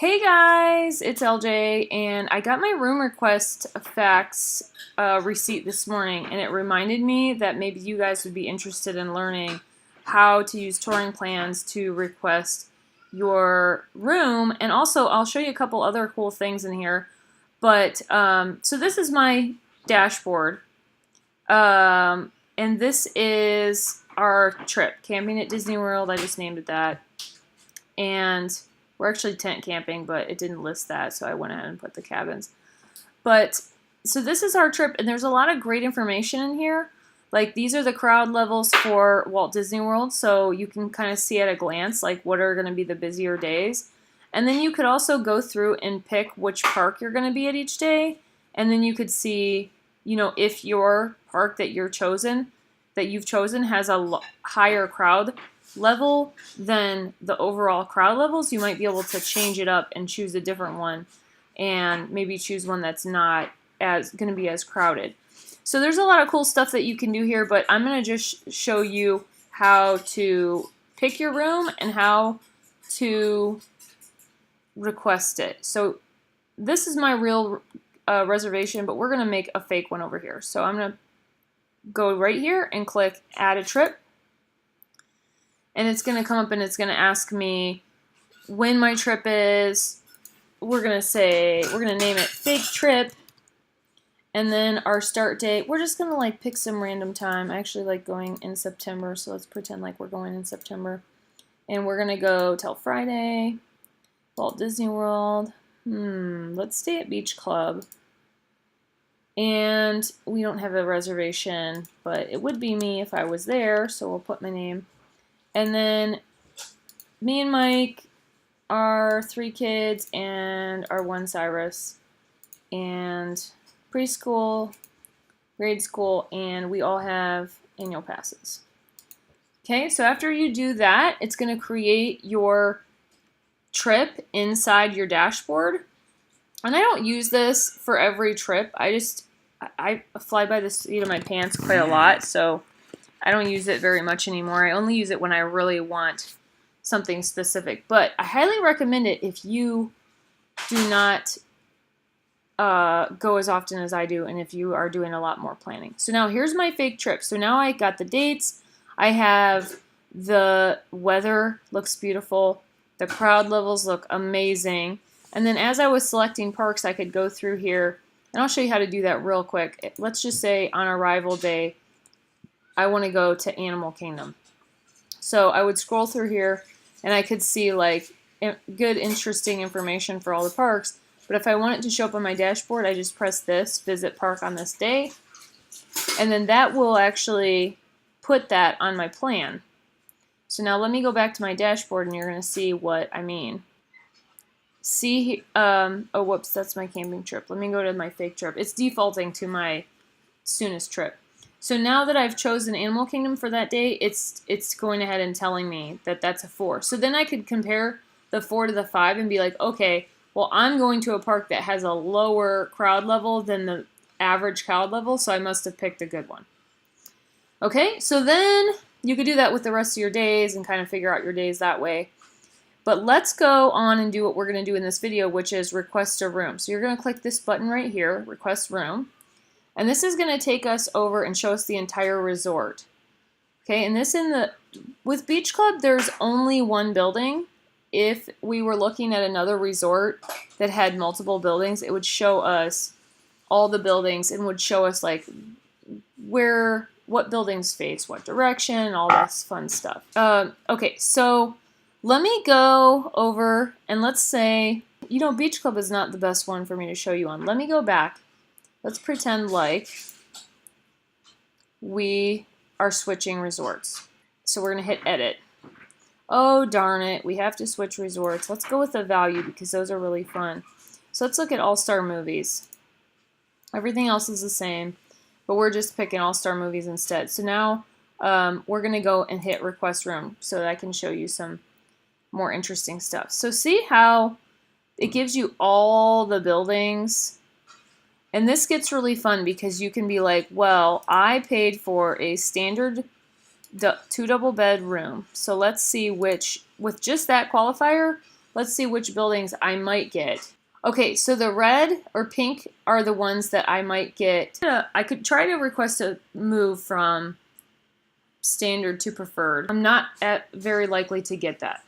Hey guys, it's LJ, and I got my room request fax receipt this morning, and it reminded me that maybe you guys would be interested in learning how to use TouringPlans to request your room, and also I'll show you a couple other cool things in here. But so this is my dashboard, and this is our trip, camping at Disney World. I just named it that, and we're actually tent camping, but it didn't list that, so I went ahead and put the cabins. But, so this is our trip, and there's a lot of great information in here. Like, these are the crowd levels for Walt Disney World, so you can kind of see at a glance, like, what are going to be the busier days. And then you could also go through and pick which park you're going to be at each day, and then you could see, you know, if your park that you've chosen has a higher crowd level than the overall crowd levels, you might be able to change it up and choose a different one, and maybe choose one that's not as going to be as crowded. So there's a lot of cool stuff that you can do here, but I'm going to just show you how to pick your room and how to request it. So this is my real reservation, but we're going to make a fake one over here. So I'm going to go right here and click add a trip. And it's going to come up and it's going to ask me when my trip is. We're going to name it fake trip. And then our start date, we're just going to like pick some random time. I actually like going in September, so let's pretend like we're going in September. And we're going to go till Friday, Walt Disney World. Let's stay at Beach Club. And we don't have a reservation, but it would be me if I was there, so we'll put my name. And then me and Mike, our 3 kids, and our 1 Cyrus, and preschool, grade school, and we all have annual passes. Okay, so after you do that, it's going to create your trip inside your dashboard. And I don't use this for every trip. I fly by the seat of my pants quite a lot, so I don't use it very much anymore. I only use it when I really want something specific. But I highly recommend it if you do not go as often as I do, and if you are doing a lot more planning. So now here's my fake trip. So now I got the dates. I have the weather looks beautiful. The crowd levels look amazing. And then as I was selecting parks, I could go through here, and I'll show you how to do that real quick. Let's just say on arrival day, I want to go to Animal Kingdom. So I would scroll through here and I could see like good, interesting information for all the parks. But if I want it to show up on my dashboard, I just press this, visit park on this day. And then that will actually put that on my plan. So now let me go back to my dashboard and you're going to see what I mean. See, oh, whoops, that's my camping trip. Let me go to my fake trip. It's defaulting to my soonest trip. So now that I've chosen Animal Kingdom for that day, it's going ahead and telling me that that's a 4. So then I could compare the 4 to the 5 and be like, okay, well, I'm going to a park that has a lower crowd level than the average crowd level, so I must have picked a good one. Okay, so then you could do that with the rest of your days and kind of figure out your days that way. But let's go on and do what we're going to do in this video, which is request a room. So you're going to click this button right here, request room. And this is going to take us over and show us the entire resort. Okay, and with Beach Club, there's only one building. If we were looking at another resort that had multiple buildings, it would show us all the buildings and would show us like what buildings face what direction, all this fun stuff. Okay, so let me go over and let's say, you know, Beach Club is not the best one for me to show you on. Let me go back. Let's pretend like we are switching resorts. So we're going to hit edit. Oh, darn it. We have to switch resorts. Let's go with the value because those are really fun. So let's look at All-Star Movies. Everything else is the same, but we're just picking All-Star Movies instead. So now we're going to go and hit request room so that I can show you some more interesting stuff. So see how it gives you all the buildings. And this gets really fun because you can be like, well, I paid for a standard 2 double bed room. So let's see which, with just that qualifier, let's see which buildings I might get. Okay, so the red or pink are the ones that I might get. I could try to request a move from standard to preferred. I'm not very likely to get that.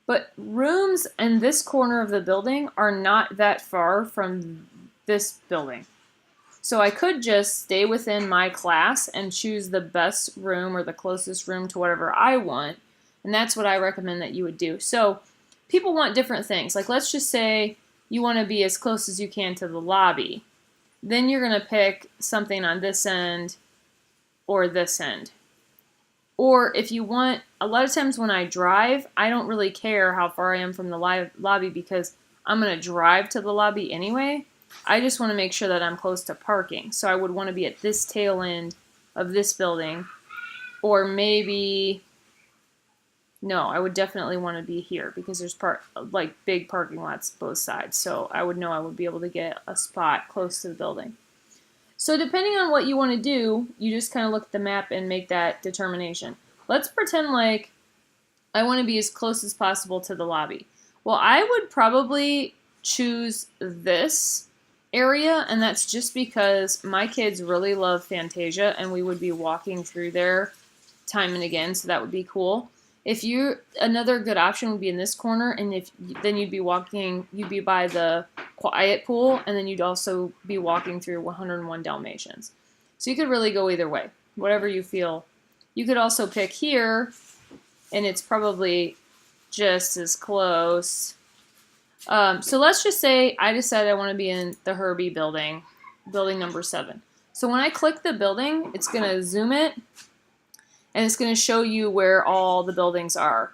But rooms in this corner of the building are not that far from this building. So I could just stay within my class and choose the best room or the closest room to whatever I want. And that's what I recommend that you would do. So people want different things. Like let's just say you want to be as close as you can to the lobby. Then you're going to pick something on this end or this end. Or if you want, a lot of times when I drive, I don't really care how far I am from the lobby because I'm going to drive to the lobby anyway. I just want to make sure that I'm close to parking. So I would want to be at this tail end of this building. Or maybe, no, I would definitely want to be here because there's like big parking lots both sides. So I would know I would be able to get a spot close to the building. So depending on what you want to do, you just kind of look at the map and make that determination. Let's pretend like I want to be as close as possible to the lobby. Well, I would probably choose this area, and that's just because my kids really love Fantasia, and we would be walking through there time and again, so that would be cool. Another good option would be in this corner, and then you'd be by the quiet pool, and then you'd also be walking through 101 Dalmatians. So you could really go either way, whatever you feel. You could also pick here, and it's probably just as close. So let's just say I decided I want to be in the Herbie building number 7. So when I click the building, it's going to zoom it, and it's going to show you where all the buildings are.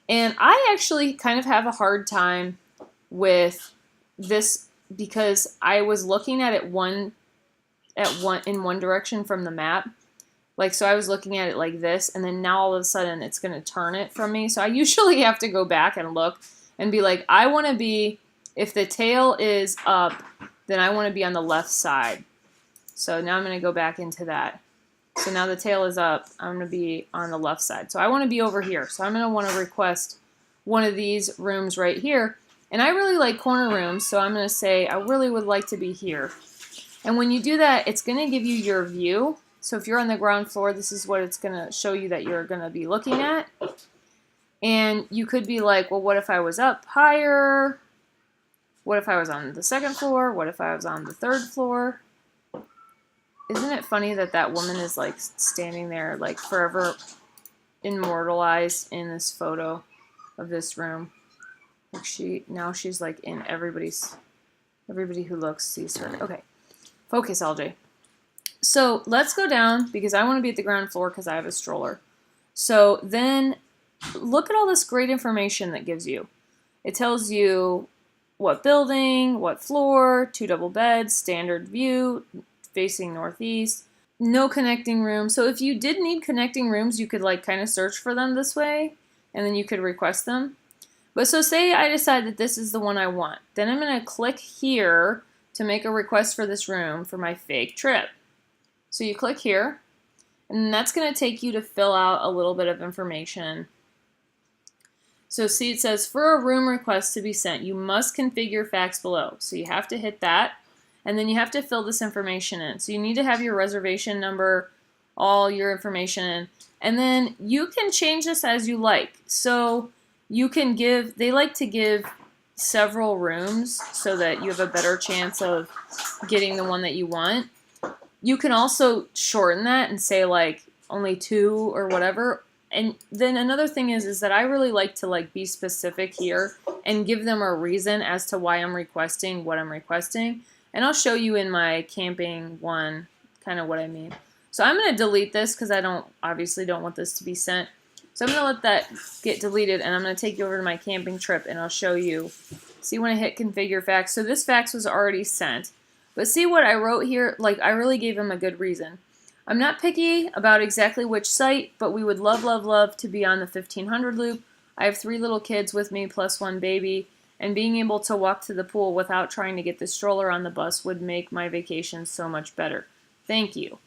And I actually kind of have a hard time with this because I was looking at it in one direction from the map. Like, so I was looking at it like this, and then now all of a sudden it's going to turn it from me. So I usually have to go back and look and be like, I want to be, if the tail is up, then I want to be on the left side. So now I'm going to go back into that. So now the tail is up, I'm going to be on the left side. So I want to be over here. So I'm going to want to request one of these rooms right here. And I really like corner rooms, so I'm going to say I really would like to be here. And when you do that, it's going to give you your view. So if you're on the ground floor, this is what it's going to show you that you're going to be looking at. And you could be like, well, what if I was up higher? What if I was on the second floor? What if I was on the third floor? Isn't it funny that that woman is like standing there like forever immortalized in this photo of this room? Like she's like in everybody who looks sees her. Okay, focus, LJ. So let's go down because I want to be at the ground floor because I have a stroller. So then look at all this great information that gives you. It tells you what building, what floor, 2 double beds, standard view, facing northeast, no connecting room. So if you did need connecting rooms, you could like kind of search for them this way, and then you could request them. But so say I decide that this is the one I want. Then I'm going to click here to make a request for this room for my fake trip. So you click here, and that's going to take you to fill out a little bit of information. So see, it says for a room request to be sent, you must configure facts below. So you have to hit that. And then you have to fill this information in. So you need to have your reservation number, all your information in. And then you can change this as you like. So you can they like to give several rooms so that you have a better chance of getting the one that you want. You can also shorten that and say like only 2 or whatever. And then another thing is that I really like to like be specific here and give them a reason as to why I'm requesting what I'm requesting. And I'll show you in my camping one kind of what I mean. So I'm going to delete this because I obviously don't want this to be sent. So I'm going to let that get deleted, and I'm going to take you over to my camping trip, and I'll show you. See when I hit configure fax. So this fax was already sent. But see what I wrote here? Like, I really gave him a good reason. I'm not picky about exactly which site, but we would love, love, love to be on the 1500 loop. I have 3 little kids with me plus 1 baby. And being able to walk to the pool without trying to get the stroller on the bus would make my vacation so much better. Thank you.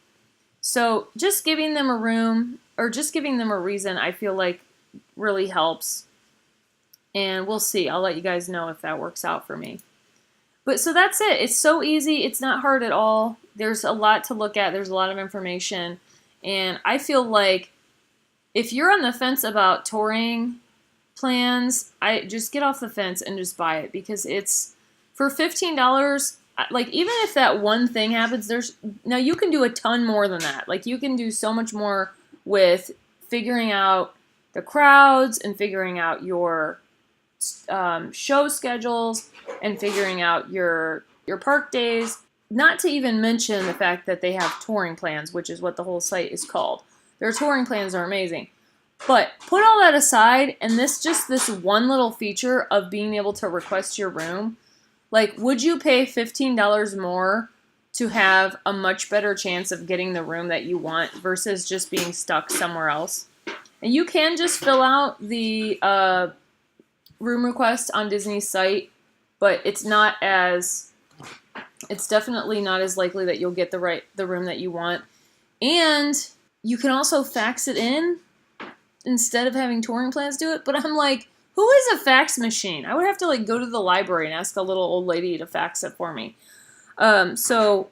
So just giving them a room or just giving them a reason I feel like really helps. And we'll see. I'll let you guys know if that works out for me. But so that's it. It's so easy. It's not hard at all. There's a lot to look at. There's a lot of information. And I feel like if you're on the fence about touring plans, I just get off the fence and just buy it, because it's for $15. Like, even if that one thing happens, now you can do a ton more than that. Like, you can do so much more with figuring out the crowds and figuring out your show schedules and figuring out your park days. Not to even mention the fact that they have touring plans, which is what the whole site is called. Their touring plans are amazing. But put all that aside, and this one little feature of being able to request your room, like, would you pay $15 more to have a much better chance of getting the room that you want versus just being stuck somewhere else? And you can just fill out the room request on Disney's site, but it's definitely not as likely that you'll get the room that you want. And you can also fax it in instead of having Touring Plans do it. But I'm like, who is a fax machine? I would have to go to the library and ask a little old lady to fax it for me. So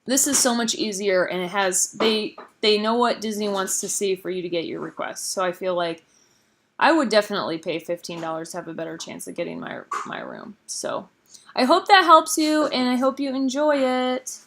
this is so much easier, and it has they know what Disney wants to see for you to get your request. So I feel like I would definitely pay $15 to have a better chance of getting my room. So I hope that helps you, and I hope you enjoy it.